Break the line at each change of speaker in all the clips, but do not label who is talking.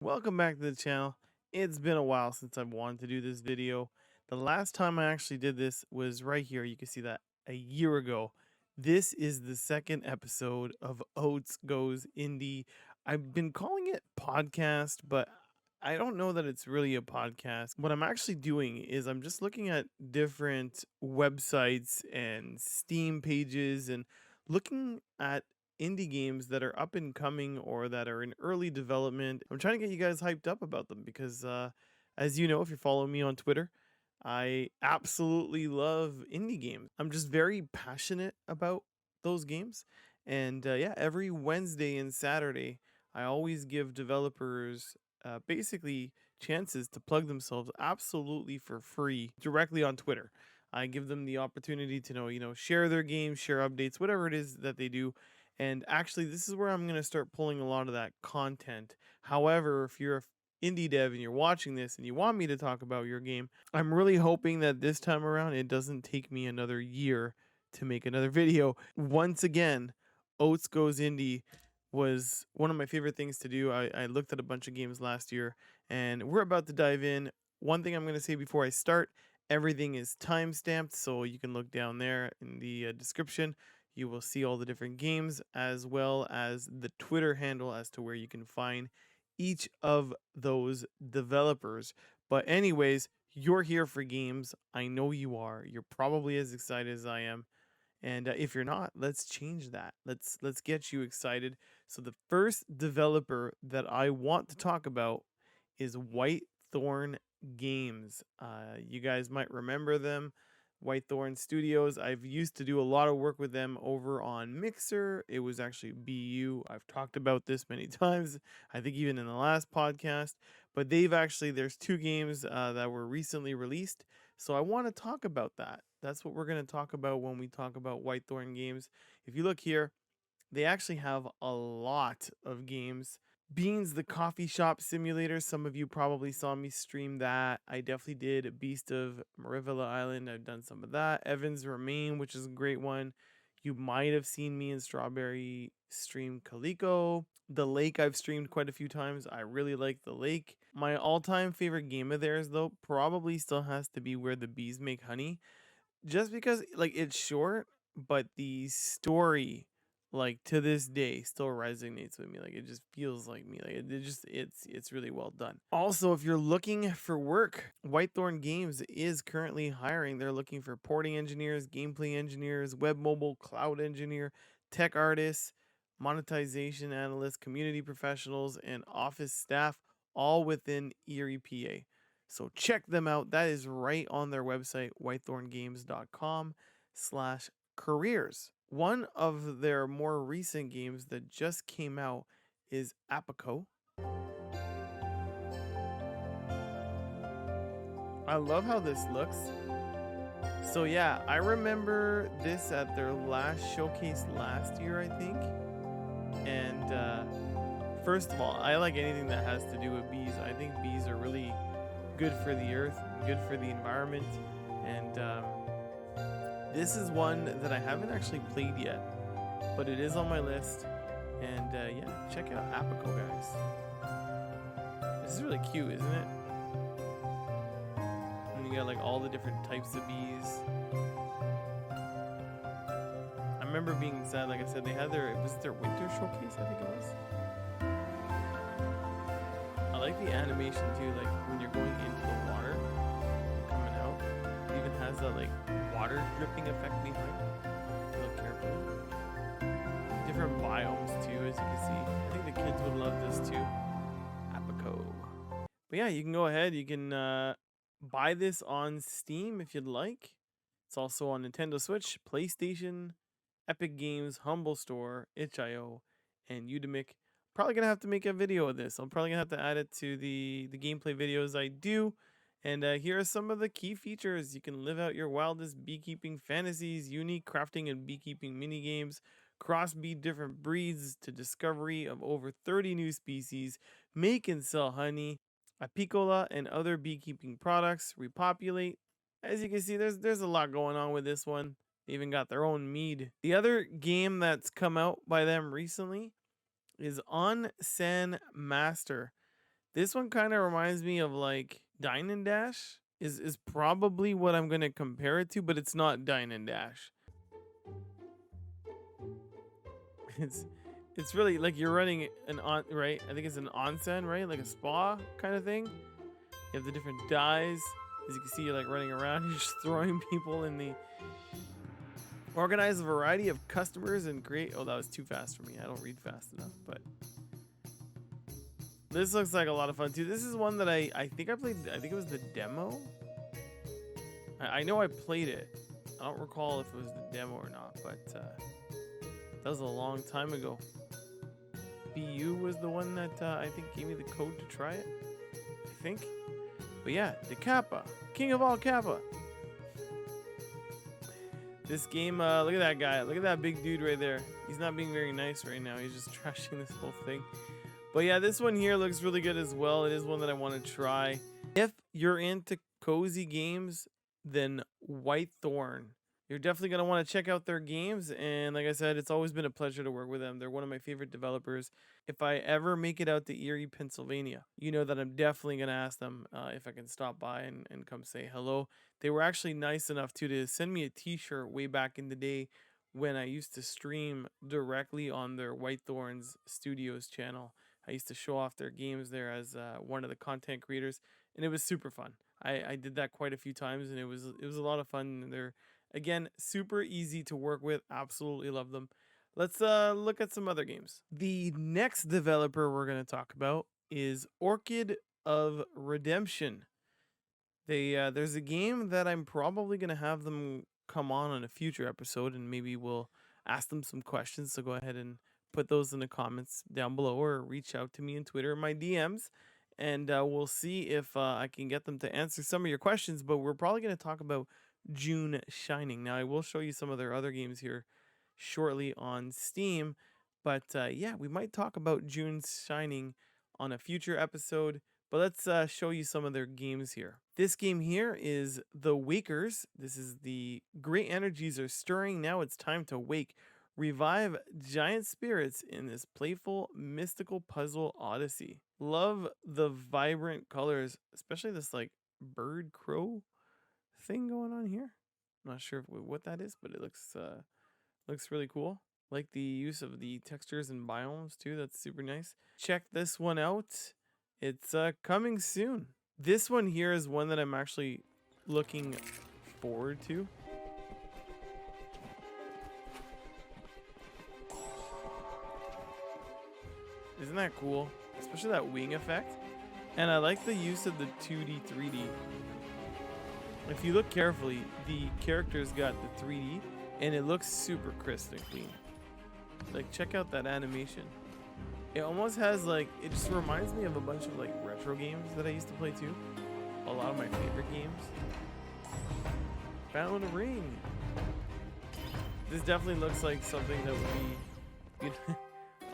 Welcome back to the channel. It's been a while since I've wanted to do this video. The last time I actually did this was right here. You can see that a year ago. This is the second episode of Oats Goes Indie. I've been calling it podcast, but I don't know that it's really a podcast. What I'm actually doing is I'm just looking at different websites and Steam pages and looking at indie games that are up and coming or that are in early development. I'm trying to get you guys hyped up about them because, as you know, if you're following me on Twitter, I absolutely love indie games. I'm just very passionate about those games. And yeah, every Wednesday and Saturday, I always give developers basically chances to plug themselves absolutely for free directly on Twitter. I give them the opportunity to share their games, share updates, whatever it is that they do, and actually, this is where I'm going to start pulling a lot of that content. However, if you're a indie dev and you're watching this and you want me to talk about your game, I'm really hoping that this time around it doesn't take me another year to make another video. Once again, Oats Goes Indie was one of my favorite things to do. I looked at a bunch of games last year and we're about to dive in. One thing I'm going to say before I start, everything is time stamped, so you can look down there in the description. You will see all the different games as well as the Twitter handle as to where you can find each of those developers. But anyways, you're here for games. I know you are. You're probably as excited as I am. And if you're not, let's change that. Let's get you excited. So the first developer that I want to talk about is Whitethorn Games. You guys might remember them. Whitethorn Studios. I've used to do a lot of work with them over on Mixer. It was actually BU. I've talked about this many times. I think even in the last podcast. But there's two games that were recently released. So I want to talk about that. That's what we're going to talk about when we talk about Whitethorn Games. If you look here, they actually have a lot of games. Beans, the coffee shop simulator. Some of you probably saw me stream that. I definitely did. Beast of Marivilla Island. I've done some of that. Evans Remain, which is a great one. You might have seen me in Strawberry stream Comico. The Lake I've streamed quite a few times. I really like The Lake. My all-time favorite game of theirs, though, probably still has to be Where the Bees Make Honey. Just because, like, it's short, but the story, like, to this day still resonates with me. Like, it just feels like me. Like, it's really well done. Also, if you're looking for work, Whitethorn Games is currently hiring. They're looking for porting engineers, gameplay engineers, web mobile, cloud engineer, tech artists, monetization analysts, community professionals, and office staff, all within Erie, PA. So check them out. That is right on their website, whitethorngames.com/careers. One of their more recent games that just came out is Apico. I love how this looks. So yeah, I remember this at their last showcase last year, I think. And first of all, I like anything that has to do with bees. I think bees are really good for the earth, good for the environment, and this is one that I haven't actually played yet, but it is on my list. And yeah, check out Apico, guys. This is really cute, isn't it? And you got like all the different types of bees. I remember being sad, like I said, they had their winter showcase, I think it was. I like the animation too, like when you're going into the water, coming out, it even has that like water dripping effect behind it. Look carefully. Different biomes too, as you can see. I think the kids would love this too. Apico. But yeah, you can go ahead, you can buy this on Steam if you'd like. It's also on Nintendo Switch, PlayStation, Epic Games, Humble Store, itch.io, and Udemy. Probably gonna have to make a video of this. I'm probably gonna have to add it to the gameplay videos I do. And here are some of the key features. You can live out your wildest beekeeping fantasies, unique crafting and beekeeping mini games, crossbreed different breeds to discovery of over 30 new species, make and sell honey, apicola and other beekeeping products, repopulate. As you can see, there's a lot going on with this one. They even got their own mead. The other game that's come out by them recently is Onsen Master. This one kind of reminds me of like Dine and Dash is probably what I'm gonna compare it to, but it's not Dine and Dash. It's it's really like you're running an right. I think it's an onsen, right? Like a spa kind of thing. You have the different dyes. As you can see, you're like running around. You're just throwing people in the. Organize a variety of customers and create. Oh, that was too fast for me. I don't read fast enough, but. This looks like a lot of fun too. This is one that I think I played. I think it was the demo. I know I played it. I don't recall if it was the demo or not, but that was a long time ago. BU was the one that I think gave me the code to try it. I think. But yeah, the Kappa. King of all Kappa. This game, look at that guy. Look at that big dude right there. He's not being very nice right now. He's just trashing this whole thing. But yeah, this one here looks really good as well. It is one that I want to try. If you're into cozy games, then Whitethorn. You're definitely going to want to check out their games. And like I said, it's always been a pleasure to work with them. They're one of my favorite developers. If I ever make it out to Erie, Pennsylvania, you know that I'm definitely going to ask them if I can stop by and come say hello. They were actually nice enough to send me a t-shirt way back in the day when I used to stream directly on their Whitethorns Studios channel. I used to show off their games there as one of the content creators, and it was super fun. I did that quite a few times, and it was a lot of fun. And they're, again, super easy to work with. Absolutely love them. Let's look at some other games. The next developer we're going to talk about is Orchid of Redemption. There's a game that I'm probably going to have them come on a future episode, and maybe we'll ask them some questions. So go ahead and put those in the comments down below, or reach out to me on Twitter in my DMs, and we'll see if I can get them to answer some of your questions. But we're probably going to talk about Joon Shining. Now, I will show you some of their other games here shortly on Steam, but yeah, we might talk about Joon Shining on a future episode. But let's show you some of their games here. This game here is The Wakers. This is the great energies are stirring. Now it's time to wake. Revive giant spirits in this playful, mystical puzzle odyssey. Love the vibrant colors, especially this like bird crow thing going on here. I'm not sure what that is, but it looks really cool. Like the use of the textures and biomes too. That's super nice. Check this one out. It's coming soon. This one here is one that I'm actually looking forward to. Isn't that cool? Especially that wing effect. And I like the use of the 2D, 3D. If you look carefully, the characters got the 3D and it looks super crisp and clean. Like, check out that animation. It almost has like, it just reminds me of a bunch of like retro games that I used to play too. A lot of my favorite games. Found a ring. This definitely looks like something that would be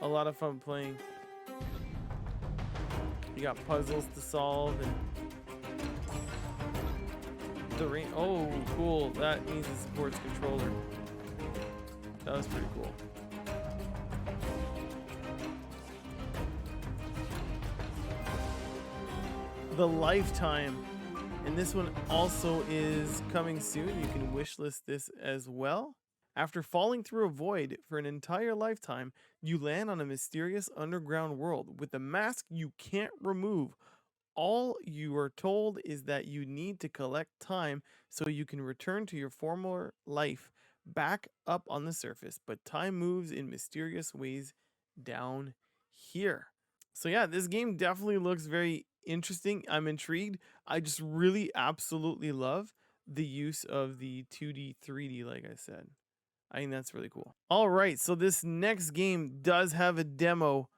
a lot of fun playing. You got puzzles to solve and the ring. Oh, cool. That means it supports controller. That was pretty cool. The Lifetime, and this one also is coming soon. You can wishlist this as well. After falling through a void for an entire lifetime, you land on a mysterious underground world with a mask you can't remove. All you are told is that you need to collect time so you can return to your former life back up on the surface, but time moves in mysterious ways down here. So yeah, this game definitely looks very interesting. I'm intrigued. I just really absolutely love the use of the 2D, 3D, like I said. I think that's really cool. All right, so this next game does have a demo,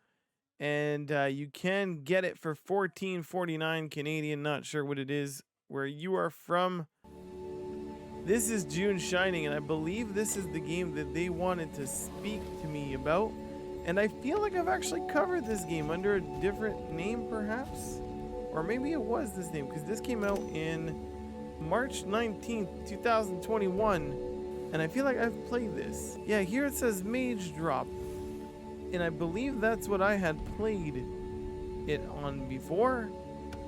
and you can get it for $14.49 Canadian. Not sure what it is where you are from. This is Joon Shining, and I believe this is the game that they wanted to speak to me about. And I feel like I've actually covered this game under a different name, perhaps? Or maybe it was this name, because this came out in March 19th, 2021. And I feel like I've played this. Yeah, here it says Mage Drop. And I believe that's what I had played it on before.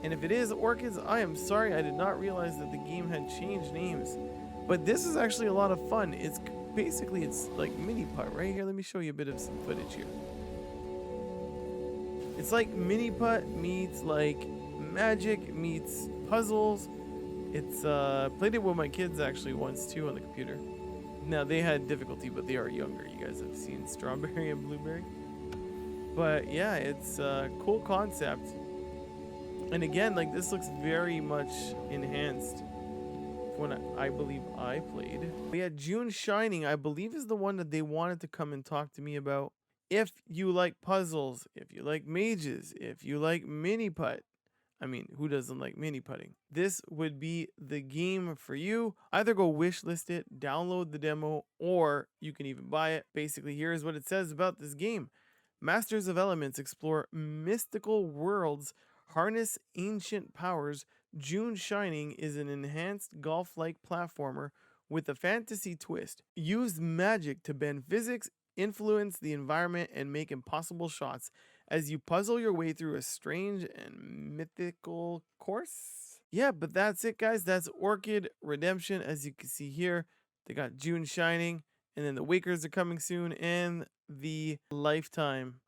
And if it is Orchids, I am sorry, I did not realize that the game had changed names. But this is actually a lot of fun. It's basically, it's like mini putt right here. Let me show you a bit of some footage here. It's like mini putt meets like magic meets puzzles. It's played it with my kids actually once too on the computer. Now they had difficulty, but they are younger. You guys have seen Strawberry and Blueberry. But yeah, it's a cool concept. And again, like this looks very much enhanced when I believe I played. We had Joon Shining, I believe is the one that they wanted to come and talk to me about. If you like puzzles, if you like mages, if you like mini putt, I mean, who doesn't like mini putting? This would be the game for you. Either go wishlist it, download the demo, or you can even buy it. Basically, here's what it says about this game. Masters of Elements explore mystical worlds, harness ancient powers. Joon Shining is an enhanced golf-like platformer with a fantasy twist. Use magic to bend physics, influence the environment, and make impossible shots as you puzzle your way through a strange and mythical course. Yeah, but that's it, guys. That's Orchid Redemption. As you can see here, they got Joon Shining, and then the Wakers are coming soon, and the Lifetime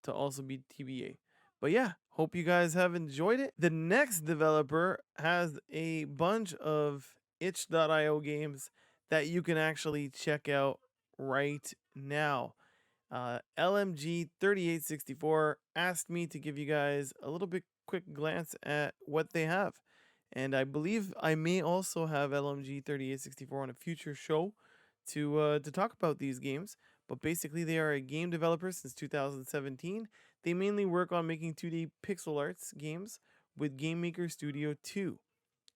to also be TBA. But yeah, hope you guys have enjoyed it. The next developer has a bunch of itch.io games that you can actually check out right now. LMG 3864 asked me to give you guys a little bit quick glance at what they have. And I believe I may also have LMG 3864 on a future show to talk about these games. But basically, they are a game developer since 2017. They mainly work on making 2D pixel arts games with Game Maker Studio 2.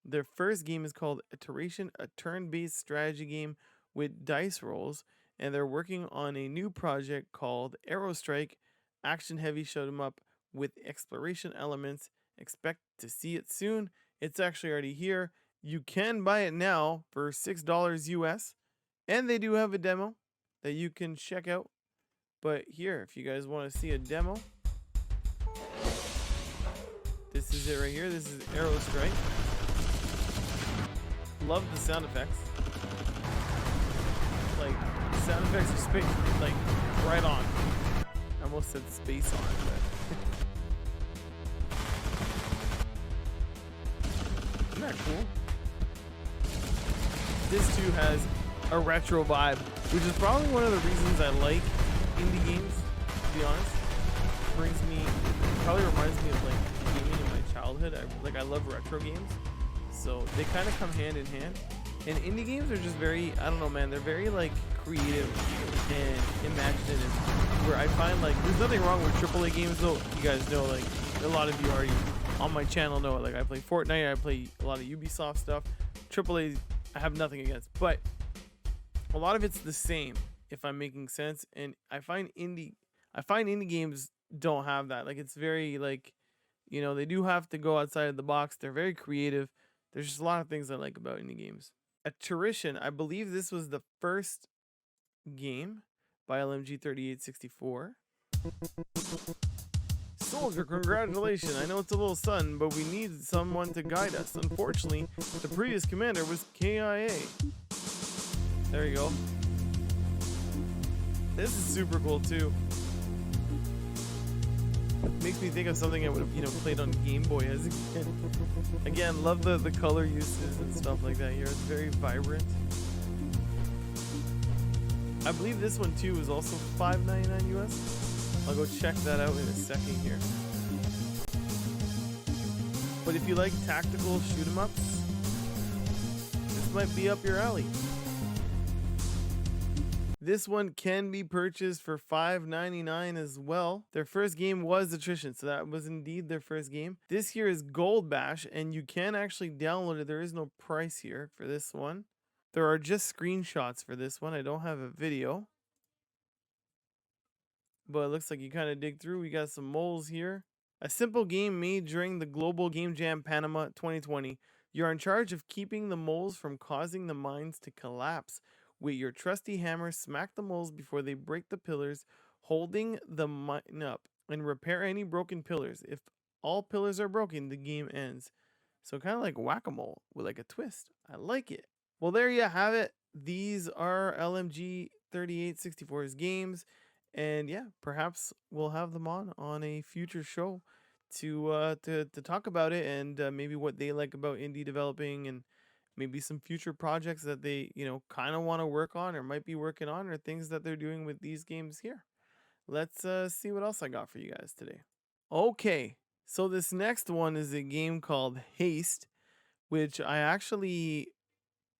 Their first game is called Attrition, a turn-based strategy game with dice rolls, and they're working on a new project called Aerostrike, action-heavy shoot 'em up with exploration elements. Expect to see it soon. It's actually already here. You can buy it now for $6 US, and they do have a demo that you can check out. But here, if you guys want to see a demo, this is it right here. This is Aerostrike. Love the sound effects. Like, the sound effects are like right on. I almost said space on, but isn't that cool? This too has a retro vibe, which is probably one of the reasons I like indie games, to be honest. Probably reminds me of like gaming in my childhood. I love retro games, so they kind of come hand in hand. And indie games are just very, I don't know, man, they're very like creative and imaginative, where I find like there's nothing wrong with AAA games though. You guys know, like a lot of you already on my channel know, like I play Fortnite, I play a lot of Ubisoft stuff. AAA I have nothing against, but a lot of it's the same, if I'm making sense. And I find indie games don't have that. Like it's very like, you know, they do have to go outside of the box. They're very creative. There's just a lot of things I like about indie games. Attrition, I believe this was the first game by LMG 3864. Soldier, congratulations. I know it's a little sudden, but we need someone to guide us. Unfortunately, the previous commander was KIA. There you go. This is super cool too. Makes me think of something I would have, played on Game Boy as a kid. Again, love the color uses and stuff like that here. It's very vibrant. I believe this one too is also $5.99 US. I'll go check that out in a second here. But if you like tactical shoot 'em ups, this might be up your alley. This one can be purchased for $5.99 as well. Their first game was Attrition, so that was indeed their first game. This here is Gold Bash, and you can actually download it. There is no price here for this one. There are just screenshots for this one. I don't have a video. But it looks like you kind of dig through. We got some moles here. A simple game made during the Global Game Jam Panama 2020. You're in charge of keeping the moles from causing the mines to collapse. With your trusty hammer, smack the moles before they break the pillars, holding the mine up, and repair any broken pillars. If all pillars are broken, the game ends. So kind of like whack-a-mole with like a twist. I like it. Well, there you have it. These are LMG 3864's games. And yeah, perhaps we'll have them on a future show to talk about it, and maybe what they like about indie developing, and maybe some future projects that they, kind of want to work on or might be working on, or things that they're doing with these games here. Let's see what else I got for you guys today. Okay, so this next one is a game called Haste, which I actually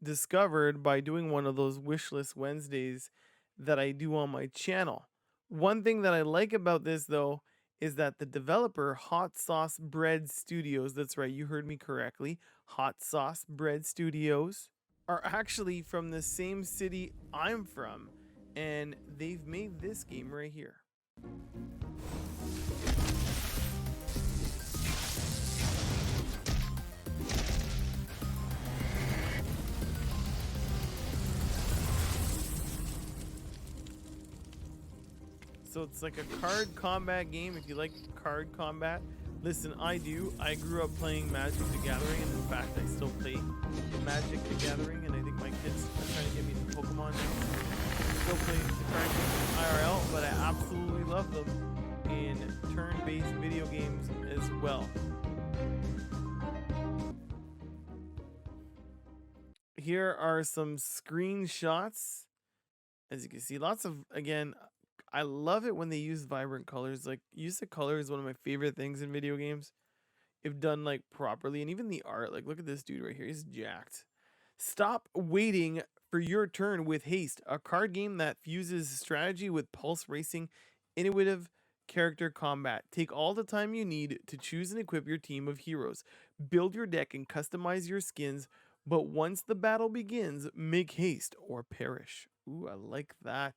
discovered by doing one of those wishlist Wednesdays that I do on my channel. One thing that I like about this, though, is that the developer, Hot Sauce Bread Studios, that's right, you heard me correctly, Hot Sauce Bread Studios, are actually from the same city I'm from, and they've made this game right here. So it's like a card combat game. If you like card combat, listen, I do. I grew up playing Magic the Gathering, and in fact, I still play Magic the Gathering, and I think my kids are trying to get me to Pokemon now. Still play the card games IRL, but I absolutely love them in turn-based video games as well. Here are some screenshots. As you can see, lots of, again, I love it when they use vibrant colors. Like, use of color is one of my favorite things in video games, if done like properly. And even the art, like, look at this dude right here, he's jacked. Stop waiting for your turn with Haste, a card game that fuses strategy with pulse racing, innovative character combat. Take all the time you need to choose and equip your team of heroes. Build your deck and customize your skins, but once the battle begins, make haste or perish. Ooh, I like that.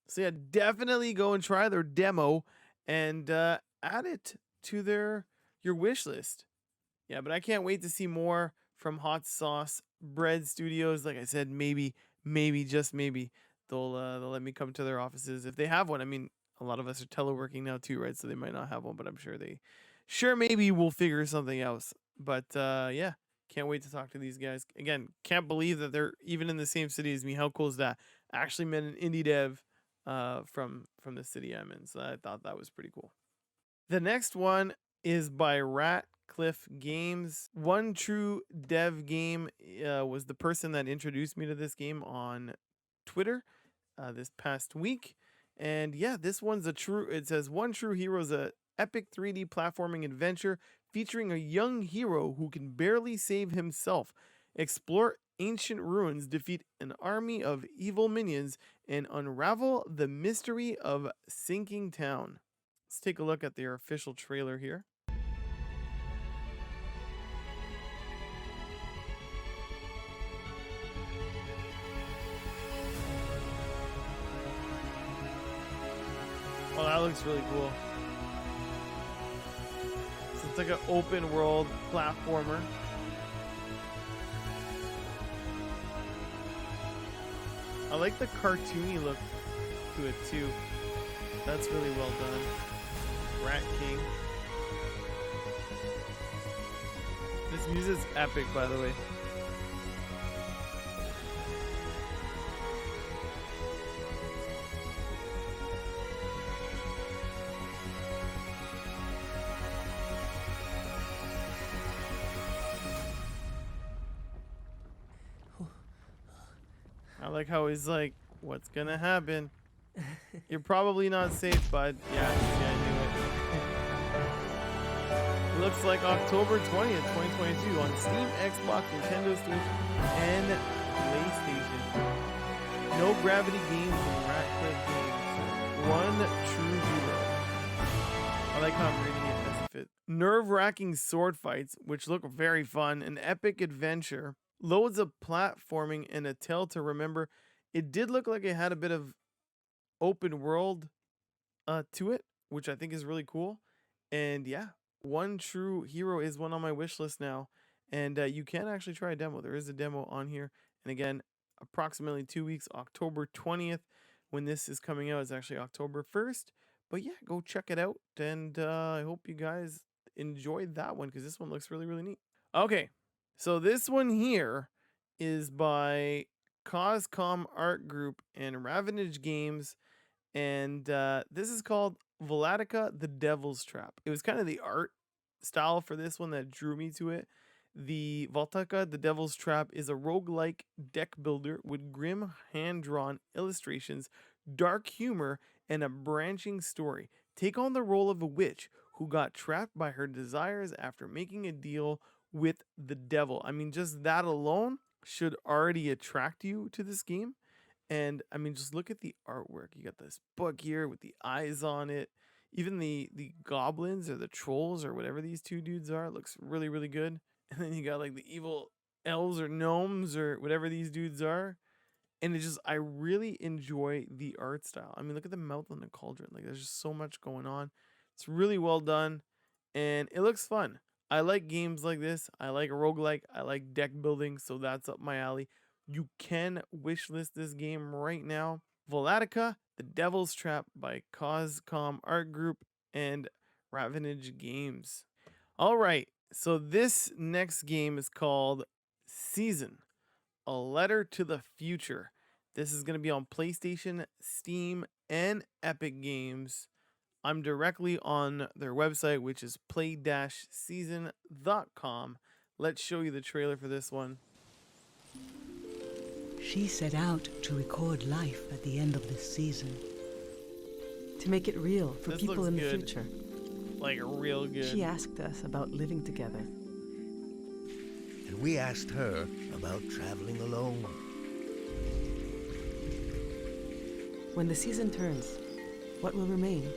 So yeah, definitely go and try their demo and add it to your wish list. Yeah, but I can't wait to see more from Hot Sauce Bread Studios. Like I said, maybe, just maybe they'll let me come to their offices if they have one. I mean, a lot of us are teleworking now too, right? So they might not have one, but I'm sure maybe we'll figure something else. But yeah, can't wait to talk to these guys. Again, can't believe that they're even in the same city as me. How cool is that? I actually met an indie dev from the city I'm in, so I thought that was pretty cool. The next one is by Ratcliffe Games. One True Dev Game was the person that introduced me to this game on Twitter this past week. And yeah, this one's it says One True Hero is a epic 3D platforming adventure featuring a young hero who can barely save himself. Explore ancient ruins, defeat an army of evil minions, and unravel the mystery of Sinking Town. Let's take a look at their official trailer here. Oh, that looks really cool. So it's like an open world platformer. I like the cartoony look to it too. That's really well done. Rat King. This music's epic, by the way. I like how he's like, what's gonna happen? You're probably not safe, bud. Yeah, I knew it. It looks like October 20th, 2022 on Steam, Xbox, Nintendo Switch, and PlayStation. No Gravity Games and Ratcliffe Games. One True Hero. I like how I'm reading it as if it. Nerve-wracking sword fights, which look very fun. An epic adventure. Loads of platforming and a tale to remember. It did look like it had a bit of open world to it, which I think is really cool. And yeah, One True Hero is one on my wish list now. And you can actually try a demo. There is a demo on here. And again, approximately 2 weeks, October 20th. When this is coming out, it's actually October 1st. But yeah, go check it out. And I hope you guys enjoy that one because this one looks really, really neat. Okay, so this one here is by Coscom Art Group and Ravenage Games, and this is called Volatica the Devil's Trap. It was kind of the art style for this one that drew me to it. The Volatica the Devil's Trap is a roguelike deck builder with grim hand-drawn illustrations, dark humor, and a branching story. Take on the role of a witch who got trapped by her desires after making a deal with the devil. I mean, just that alone should already attract you to this game. And I mean, just look at the artwork. You got this book here with the eyes on it. Even the goblins or the trolls or whatever these two dudes are looks really, really good. And then you got like the evil elves or gnomes or whatever these dudes are. And it just, I really enjoy the art style. I mean, look at the mouth on the cauldron. Like, there's just so much going on. It's really well done. And it looks fun. I like games like this. I like roguelike. I like deck building. So that's up my alley. You can wishlist this game right now. Volatica, The Devil's Trap by Coscom Art Group and Ravenage Games. All right. So this next game is called Season, A Letter to the Future. This is going to be on PlayStation, Steam, and Epic Games. I'm directly on their website, which is play-season.com. Let's show you the trailer for this one.
She set out to record life at the end of this season. To make it real for
This
people
looks
in the
good.
future.
Like, real good.
She asked us about living together.
And we asked her about traveling alone.
When the season turns, what will remain?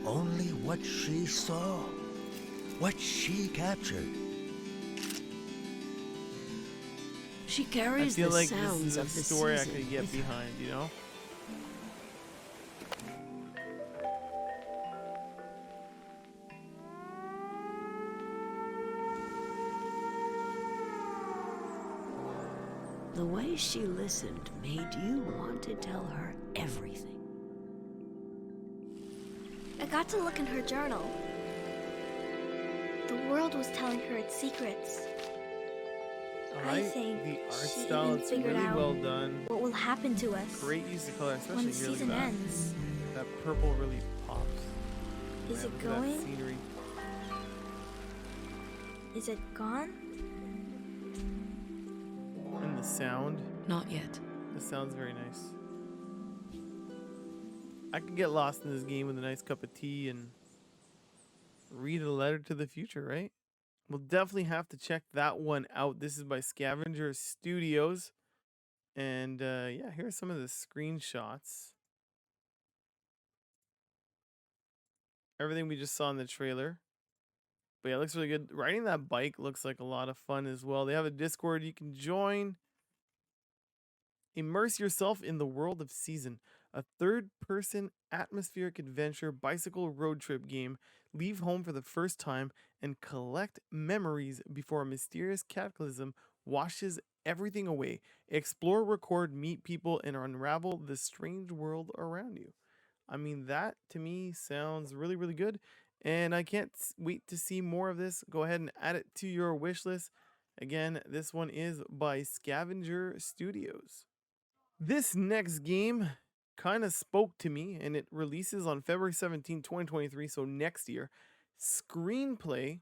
Only what she saw, what she captured.
She
I
carries
feel
the
like this
sounds
is a
of the
story I
season
could get
with her.
behind, you know?
The way she listened made you want to tell her everything.
I got to look in her journal. The world was telling her its secrets.
I
I
like
think
the art
she
style.
even
It's
figured
really
out
well done.
what will happen to us
Great use of color, especially
when the
here. Look at
season
that.
ends.
That purple really pops.
Is
Man,
it
look at that
going?
scenery.
Is it gone?
And the sound.
Not yet.
The sound's very nice. I could get lost in this game with a nice cup of tea and read a letter to the future, right? We'll definitely have to check that one out. This is by Scavenger Studios. And yeah, here's some of the screenshots. Everything we just saw in the trailer. But yeah, it looks really good. Riding that bike looks like a lot of fun as well. They have a Discord you can join. Immerse yourself in the world of Season, a third-person atmospheric adventure bicycle road trip game. Leave home for the first time and collect memories before a mysterious cataclysm washes everything away. Explore, record, meet people, and unravel the strange world around you. I mean, that to me sounds really, really good. And I can't wait to see more of this. Go ahead and add it to your wish list. Again, this one is by Scavenger Studios. This next game kind of spoke to me, and it releases on February 17, 2023, so next year. ScreenPlay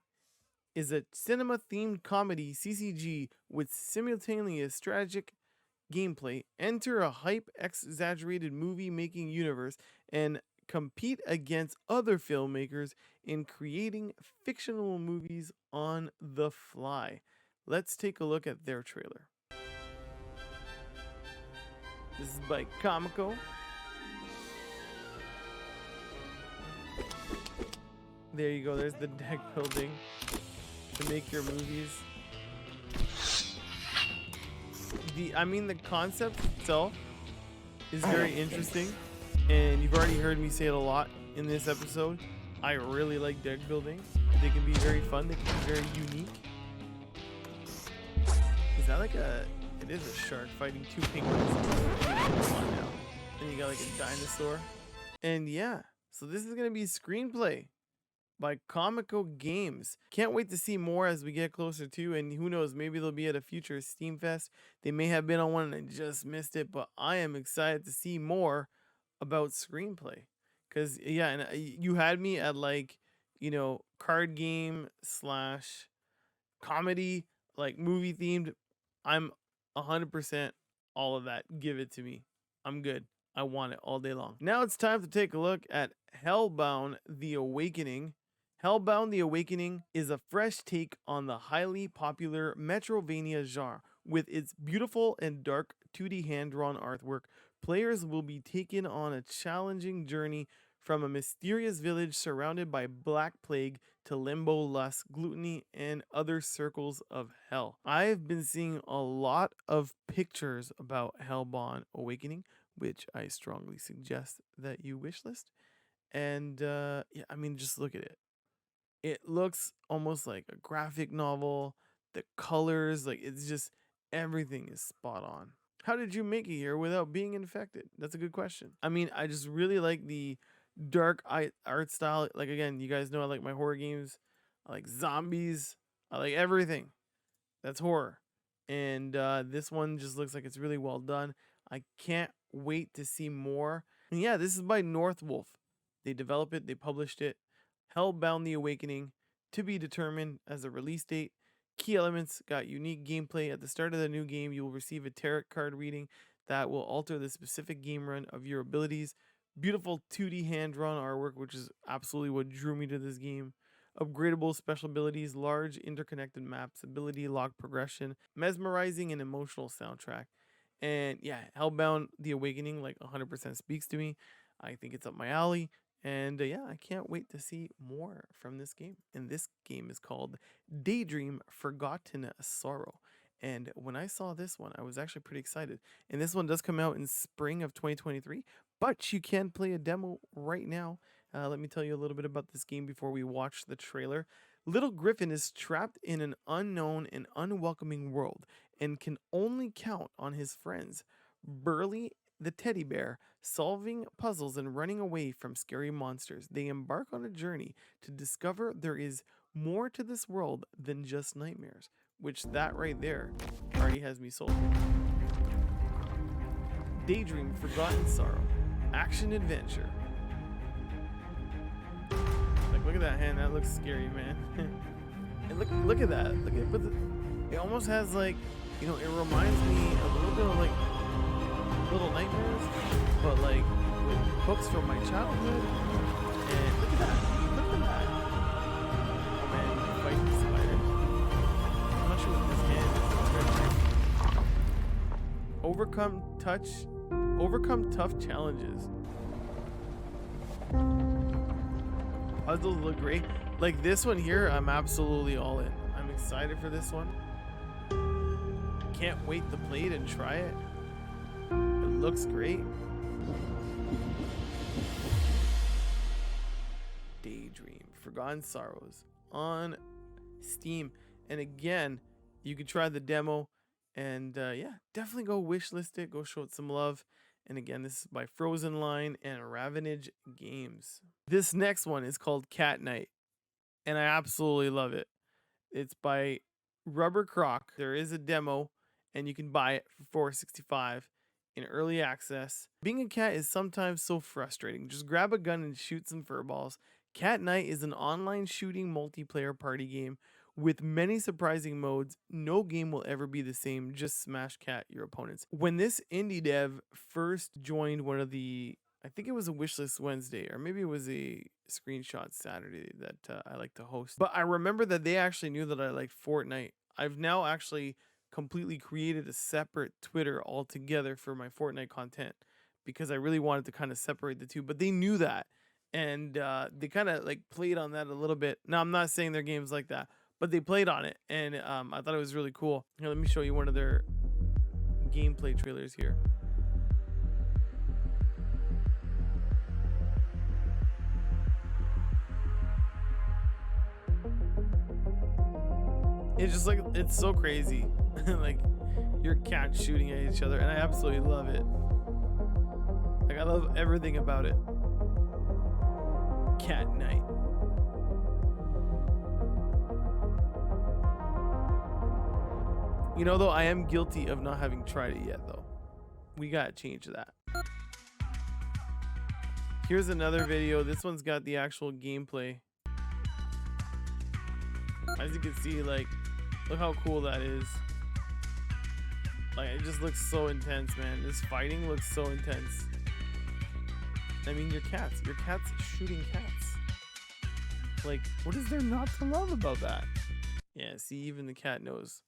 is a cinema-themed comedy CCG with simultaneous strategic gameplay. Enter a hype-exaggerated movie-making universe and compete against other filmmakers in creating fictional movies on the fly. Let's take a look at their trailer. This is by Comico. There you go, there's the deck building to make your movies. The concept itself is very interesting, and you've already heard me say it a lot in this episode. I really like deck building. They can be very fun, they can be very unique. Is that like a... It is a shark fighting two penguins. Come on now. And you got like a dinosaur. And yeah, So this is going to be ScreenPlay by ComicoGames. Can't wait to see more as we get closer to, and who knows, maybe they'll be at a future Steam Fest. They may have been on one and I just missed it, but I am excited to see more about ScreenPlay. Because, yeah, and you had me at, like, you know, card game slash comedy, like movie themed. I'm 100% all of that. Give it to me. I'm good. I want it all day long. Now it's time to take a look at Hellbound The Awakening. Hellbound The Awakening is a fresh take on the highly popular Metroidvania genre. With its beautiful and dark 2D hand-drawn artwork, players will be taken on a challenging journey from a mysterious village surrounded by black plague to limbo, lust, gluttony, and other circles of hell. I've been seeing a lot of pictures about Hellbound Awakening, which I strongly suggest that you wishlist. And yeah, I mean, just look at it. It looks almost like a graphic novel. The colors, like, it's just, everything is spot on. How did you make it here without being infected? That's a good question. I mean, I just really like the dark art style. Like, again, you guys know I like my horror games. I like zombies. I like everything that's horror. And this one just looks like it's really well done. I can't wait to see more. And yeah, this is by North Wolf. They developed it, they published it. Hellbound The Awakening, to be determined as a release date. Key elements got unique gameplay. At the start of the new game, you will receive a tarot card reading that will alter the specific game run of your abilities. Beautiful 2D hand-drawn artwork, which is absolutely what drew me to this game. Upgradable special abilities, large interconnected maps, ability lock progression, mesmerizing and emotional soundtrack. And yeah, Hellbound The Awakening, like, 100% speaks to me. I think it's up my alley. And yeah, I can't wait to see more from this game. And this game is called Daydream Forgotten Sorrow. And when I saw this one, I was actually pretty excited. And this one does come out in spring of 2023, but you can play a demo right now. Let me tell you a little bit about this game before we watch the trailer. Little Griffin is trapped in an unknown and unwelcoming world and can only count on his friends, Burly the teddy bear, solving puzzles and running away from scary monsters. They embark on a journey to discover there is more to this world than just nightmares, which that right there already has me sold. Daydream Forgotten Sorrow, action adventure. Like, look at that hand, that looks scary, man. And look at that. Look at it almost has, like, you know, it reminds me a little bit of, like, Little Nightmares, but like with books from my childhood. And look at that! Look at that! Oh man, fighting the spider. I'm not sure what this hand is. Overcome tough challenges. Puzzles look great. Like this one here, I'm absolutely all in. I'm excited for this one. Can't wait to play it and try it. It looks great. Daydream Forgotten Sorrows on Steam. And again, you can try the demo. And yeah, definitely go wishlist it. Go show it some love. And again, this is by Frozen Line and Ravenage Games. This next one is called Catnight. And I absolutely love it. It's by Rubber Croc. There is a demo. And you can buy it for $4.65 in early access. Being a cat is sometimes so frustrating. Just grab a gun and shoot some furballs. Catnight is an online shooting multiplayer party game with many surprising modes. No game will ever be the same. Just smash cat your opponents. When this indie dev first joined one of the, I think it was a Wishlist Wednesday, or maybe it was a Screenshot Saturday that I like to host. But I remember that they actually knew that I liked Fortnite. I've now actually completely created a separate Twitter altogether for my Fortnite content because I really wanted to kind of separate the two, but they knew that, and they kind of like played on that a little bit. Now, I'm not saying their game's like that, but they played on it, and I thought it was really cool. Here, let me show you one of their gameplay trailers here. It's just like, it's so crazy. Like, your cat shooting at each other, and I absolutely love it. Like, I love everything about it. Catnight. You know, though, I am guilty of not having tried it yet, though. We gotta change that. Here's another video. This one's got the actual gameplay. As you can see, like, look how cool that is. Like, it just looks so intense, man. This fighting looks so intense. I mean, your cat's shooting cats. Like, what is there not to love about that? Yeah, see, even the cat knows.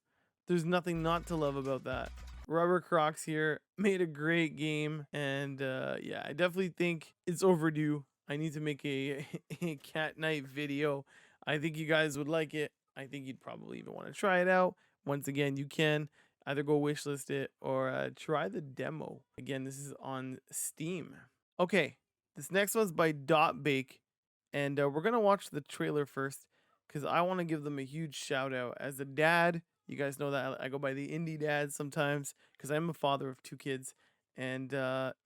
There's nothing not to love about that. Rubber Crocs here made a great game, and yeah, I definitely think it's overdue. I need to make a Catnight video. I think you guys would like it. I think you'd probably even want to try it out. Once again, you can either go wishlist it or try the demo. Again, this is on Steam. Okay, this next one's by Dotbake, and we're gonna watch the trailer first because I want to give them a huge shout out. As a dad, you guys know that I go by the indie dad sometimes because I'm a father of 2 kids. And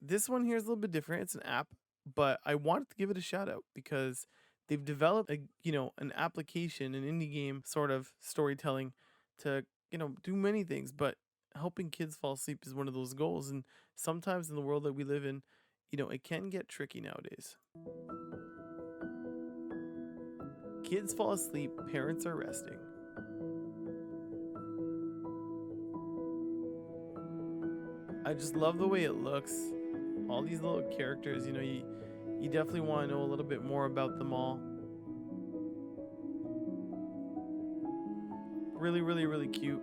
this one here is a little bit different. It's an app, but I wanted to give it a shout out because they've developed an application, an indie game sort of storytelling to, do many things, but helping kids fall asleep is one of those goals. And sometimes in the world that we live in, it can get tricky nowadays. Kids fall asleep, parents are resting. I just love the way it looks. All these little characters, you definitely want to know a little bit more about them all. Really, really, really cute.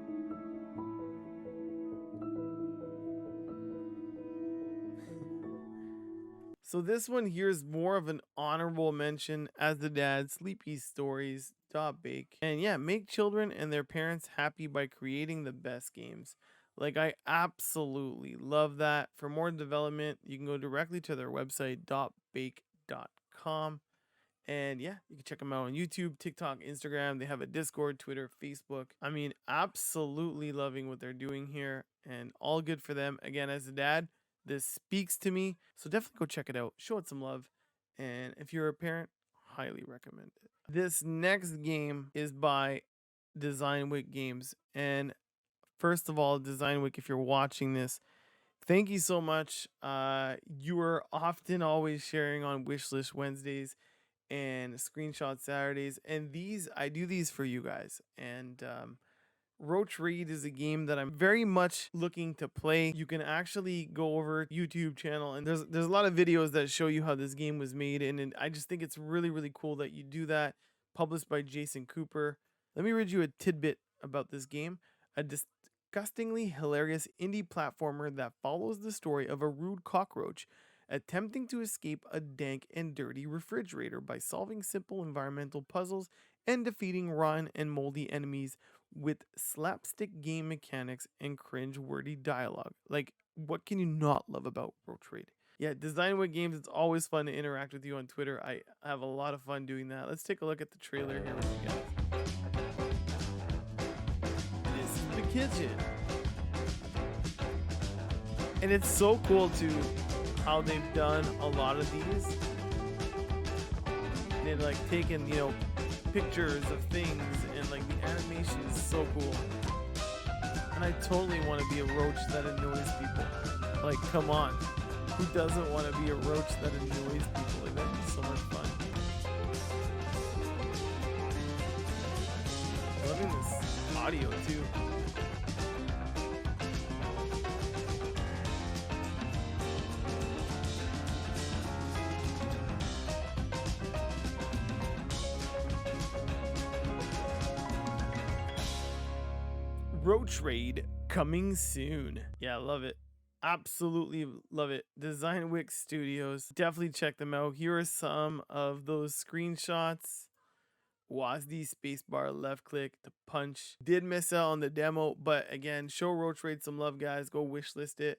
So this one here is more of an honorable mention as the dad. Shleepy Stories, Dotbake. And yeah, make children and their parents happy by creating the best games. Like, I absolutely love that. For more development, you can go directly to their website, dotbake.com. And yeah, you can check them out on YouTube, TikTok, Instagram. They have a Discord, Twitter, Facebook. I mean, absolutely loving what they're doing here, and all good for them. Again, as a dad, this speaks to me. So definitely go check it out. Show it some love. And if you're a parent, highly recommend it. This next game is by Designwick Games. And first of all, Designwick, if you're watching this, thank you so much. You are often always sharing on Wishlist Wednesdays and Screenshot Saturdays. And I do these for you guys. And Roach Raid is a game that I'm very much looking to play. You can actually go over YouTube channel, and there's a lot of videos that show you how this game was made. And I just think it's really, really cool that you do that. Published by Jason Cooper. Let me read you a tidbit about this game. A disgustingly hilarious indie platformer that follows the story of a rude cockroach attempting to escape a dank and dirty refrigerator by solving simple environmental puzzles and defeating rotten and moldy enemies with slapstick game mechanics and cringe-worthy dialogue. Like, what can you not love about Roach Raid? Yeah, Designwick Games, it's always fun to interact with you on Twitter. I have a lot of fun doing that. Let's take a look at the trailer here with you guys. This is the kitchen. And it's so cool too how they've done a lot of these. They've like taken, pictures of things, and like the animation is so cool. And I totally want to be a roach that annoys people. Like, come on. Who doesn't want to be a roach that annoys people? Like, that'd be so much fun. Loving this audio too. Roach Raid coming soon. Yeah, love it. Absolutely love it. Designwick Studios. Definitely check them out. Here are some of those screenshots. WASD spacebar left click to punch. Did miss out on the demo, but again, show Roach Raid some love, guys. Go wishlist it.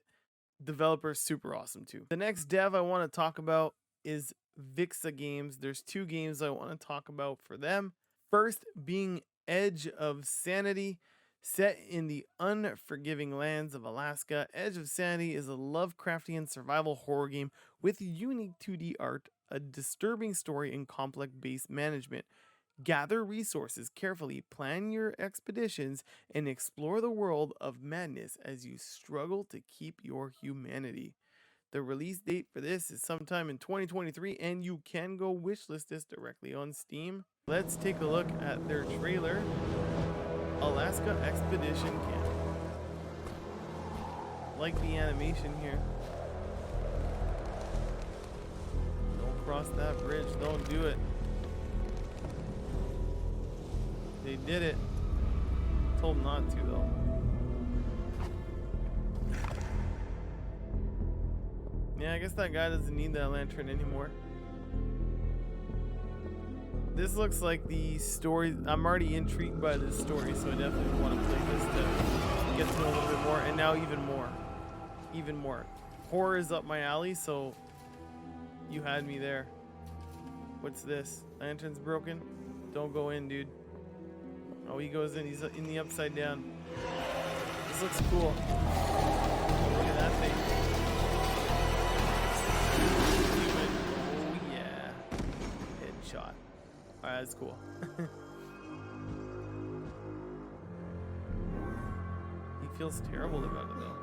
Developer super awesome too. The next dev I want to talk about is Vixa Games. There's 2 games I want to talk about for them. First being Edge of Sanity. Set in the unforgiving lands of Alaska, Edge of Sanity is a Lovecraftian survival horror game with unique 2D art, a disturbing story and complex base management. Gather resources carefully, plan your expeditions, and explore the world of madness as you struggle to keep your humanity. The release date for this is sometime in 2023, and you can go wishlist this directly on Steam. Let's take a look at their trailer. Alaska Expedition Camp. Like the animation here. Don't cross that bridge, don't do it. They did it. Told not to though. Yeah, I guess that guy doesn't need that lantern anymore. This looks like the story. I'm already intrigued by this story, so I definitely want to play this to get to know a little bit more, and now even more. Even more. Horror is up my alley, so you had me there. What's this? Lantern's broken? Don't go in, dude. Oh, he goes in. He's in the upside down. This looks cool. Look at that thing. Oh, yeah. Headshot. Alright, that's cool. He feels terrible about it, though.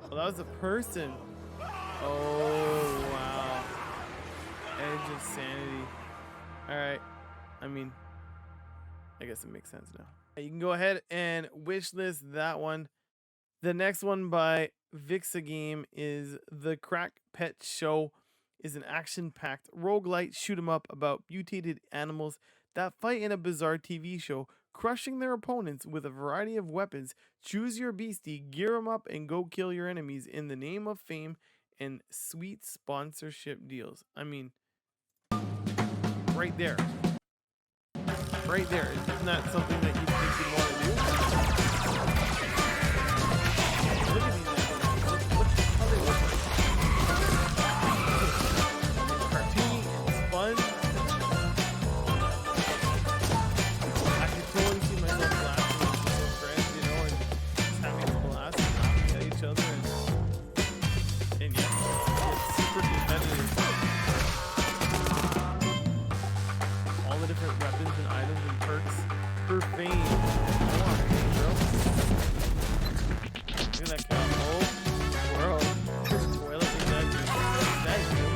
Oh, that was a person. Oh, wow. Edge of Sanity. Alright. I mean, I guess it makes sense now. You can go ahead and wishlist that one. The next one by Vixa Game is The Crackpet Show. Is an action-packed roguelite shoot-'em-up about mutated animals that fight in a bizarre TV show, crushing their opponents with a variety of weapons. Choose your beastie, gear 'em up, and go kill your enemies in the name of fame and sweet sponsorship deals. I mean, right there. Right there. Isn't that something that you think you'd want to do? Look at these animals. Look how they look like. Cartoony and fun. I can totally see myself laughing with some friends, you know, and just having a blast and laughing at each other. And yeah, it's super competitive. All the different weapons and items and perks for fame. Come on, bro. Look at that cow. Oh, bro. Toilet is that you? Is that you?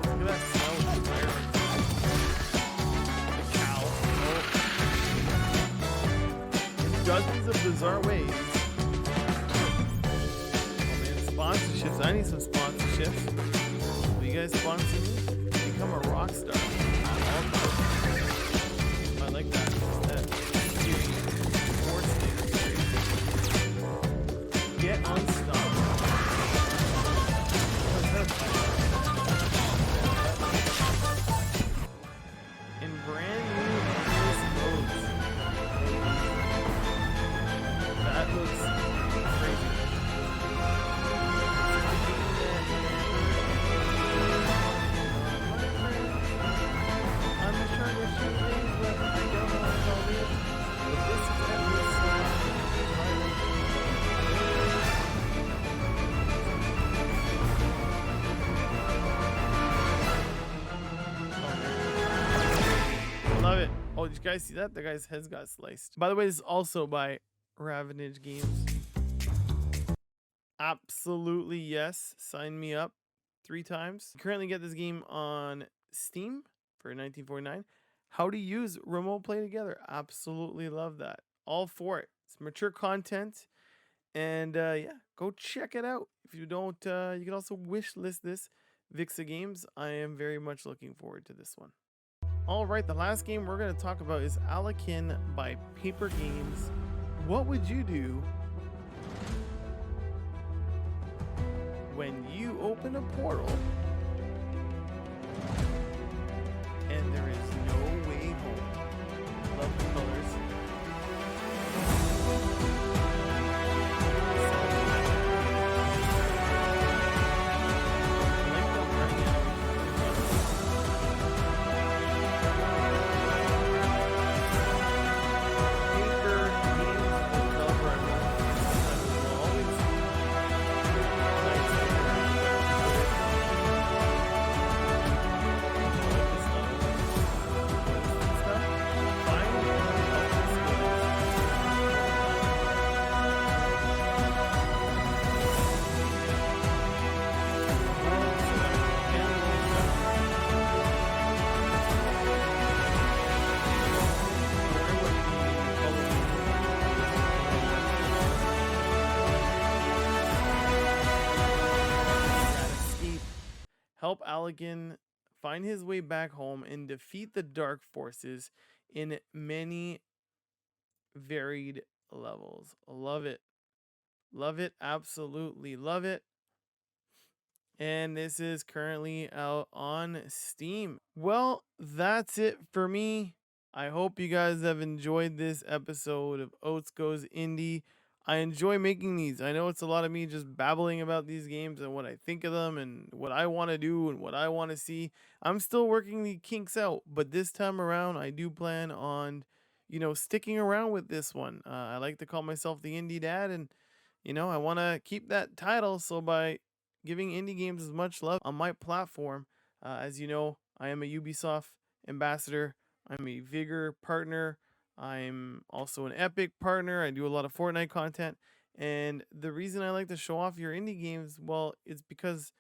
Look at that smell of the fire. The cow. Oh. In dozens of bizarre ways. Oh man, sponsorships. I need some sponsorships. Will you guys sponsor me? Become a rock star. I like that. Get unstopped. In brand new endless modes. That looks crazy. I'm just trying to shoot things, but I don't know what I'll do. But this is endless. Love it. Oh, did you guys see that? The guy's head got sliced. By the way, this is also by Ravenage Games. Absolutely yes. Sign me up 3 times. You currently get this game on Steam for $19.49. How to use remote play together. Absolutely love that. All for it. It's mature content. And yeah, go check it out. If you don't, you can also wish list this Vixa Games. I am very much looking forward to this one. All right, the last game we're going to talk about is Allakin by Paper Games. What would you do when you open a portal and there is no way home? Love the colors. Nice Allakin find his way back home and defeat the dark forces in many varied levels. Love it. Love it. Absolutely love it. And this is currently out on Steam. Well, that's it for me. I hope you guys have enjoyed this episode of Oats Goes Indie. I enjoy making these. I know it's a lot of me just babbling about these games and what I think of them and what I want to do and what I want to see. I'm still working the kinks out, but this time around I do plan on, sticking around with this one. I like to call myself the Indie Dad, and I want to keep that title. So by giving indie games as much love on my platform, as you know, I am a Ubisoft ambassador. I'm a Vigor partner. I'm also an Epic partner. I do a lot of Fortnite content. And the reason I like to show off your indie games, well, it's because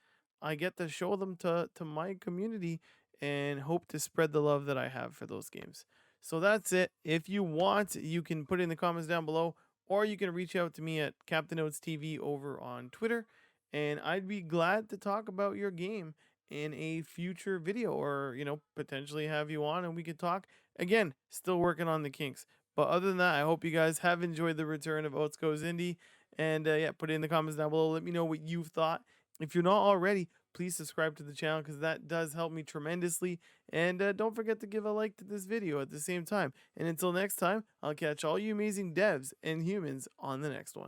I get to show them to my community and hope to spread the love that I have for those games. So that's it. If you want, you can put it in the comments down below, or you can reach out to me at Captain Oats TV over on Twitter, and I'd be glad to talk about your game in a future video, or potentially have you on and we could talk. Again, still working on the kinks, but other than that, I hope you guys have enjoyed the return of Oats Goes Indie, and yeah, put it in the comments down below. Let me know what you thought. If you're not already, please subscribe to the channel, because that does help me tremendously, and don't forget to give a like to this video at the same time. And until next time, I'll catch all you amazing devs and humans on the next one.